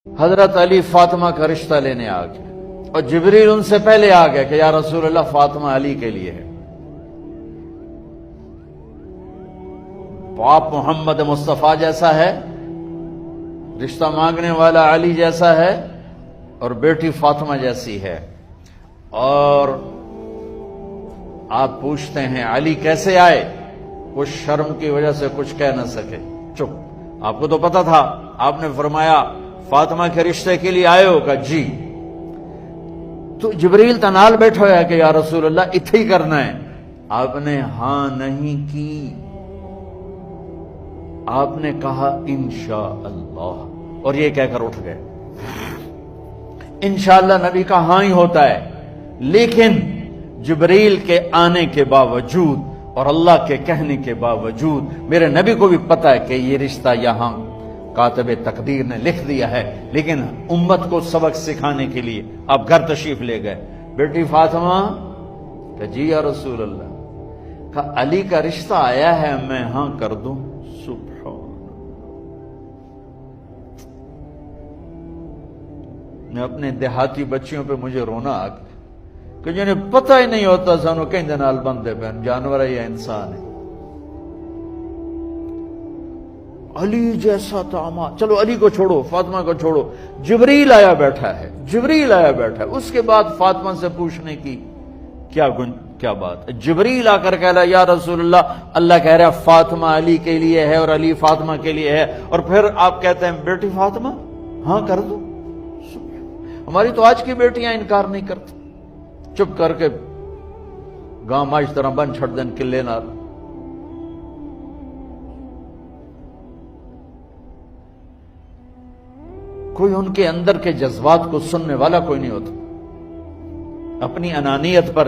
حضرت علی فاطمہ کا رشتہ لینے آ گئے اور جبریل ان سے پہلے آ گئے کہ یا رسول اللہ فاطمہ علی کے لیے ہے. باپ محمد مصطفیٰ جیسا ہے، رشتہ مانگنے والا علی جیسا ہے اور بیٹی فاطمہ جیسی ہے. اور آپ پوچھتے ہیں علی کیسے آئے؟ کچھ شرم کی وجہ سے کچھ کہہ نہ سکے، چپ. آپ کو تو پتا تھا، آپ نے فرمایا فاطمہ کے رشتے کے لیے آئے ہو؟ کہ جی. تو جبریل تنال بیٹھا ہوا ہے کہ یا رسول اللہ اتھے ہی کرنا ہے. آپ نے ہاں نہیں کی، آپ نے کہا انشاءاللہ، اور یہ کہہ کر اٹھ گئے. انشاءاللہ نبی کا ہاں ہی ہوتا ہے، لیکن جبریل کے آنے کے باوجود اور اللہ کے کہنے کے باوجود میرے نبی کو بھی پتا ہے کہ یہ رشتہ یہاں کاتب تقدیر نے لکھ دیا ہے، لیکن امت کو سبق سکھانے کے لیے آپ گھر تشریف لے گئے. بیٹی فاطمہ کہ جی یا رسول اللہ. کہ علی کا رشتہ آیا ہے، میں ہاں کر دوں؟ سبحان. میں اپنے دیہاتی بچیوں پہ مجھے رونا آ گیا کہ جنہیں پتہ ہی نہیں ہوتا سانو کہیں دنال بندے پہ جانور ہے یا انسان ہے. علی جیسا داماد، چلو علی کو چھوڑو، فاطمہ کو چھوڑو، جبریل آیا بیٹھا ہے، جبریل آیا بیٹھا ہے. اس کے بعد فاطمہ سے پوچھنے کی کیا بات ہے؟ جبریل آ کر کہہ رہا یا رسول اللہ، اللہ کہہ رہا فاطمہ علی کے لیے ہے اور علی فاطمہ کے لیے ہے، اور پھر آپ کہتے ہیں بیٹی فاطمہ ہاں کر دو. ہماری تو آج کی بیٹیاں انکار نہیں کرتی، چپ کر کے گاں ماش طرح بن چھڑ دن کلے نال. کوئی ان کے اندر کے جذبات کو سننے والا کوئی نہیں ہوتا. اپنی انانیت پر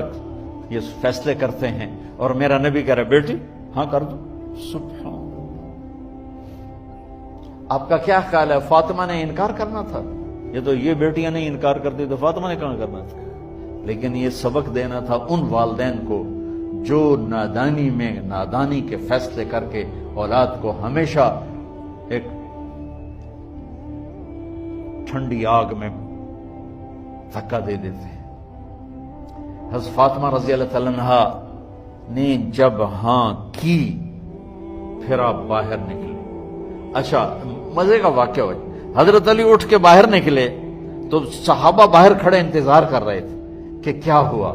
یہ فیصلے کرتے ہیں، اور میرا نبی کہہ رہا بیٹی ہاں کر دو. سبحان. آپ کا کیا خیال ہے فاطمہ نے انکار کرنا تھا؟ یہ تو یہ بیٹیاں نہیں انکار کرتی تو فاطمہ نے کہاں کرنا تھا؟ لیکن یہ سبق دینا تھا ان والدین کو جو نادانی میں نادانی کے فیصلے کر کے اولاد کو ہمیشہ ایک ٹھنڈی آگ میں دھکا دے دیتے ہیں. حضرت فاطمہ رضی اللہ تعالیٰ عنہا نے جب ہاں کی پھر آپ باہر نکلے. اچھا مزے کا واقعہ ہوا، حضرت علی اٹھ کے باہر نکلے تو صحابہ باہر کھڑے انتظار کر رہے تھے کہ کیا ہوا.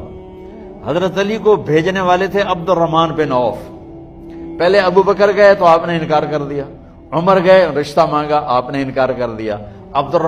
حضرت علی کو بھیجنے والے تھے عبد الرحمن بن عوف. پہلے ابو بکر گئے تو آپ نے انکار کر دیا، عمر گئے رشتہ مانگا، آپ نے انکار کر دیا. عبد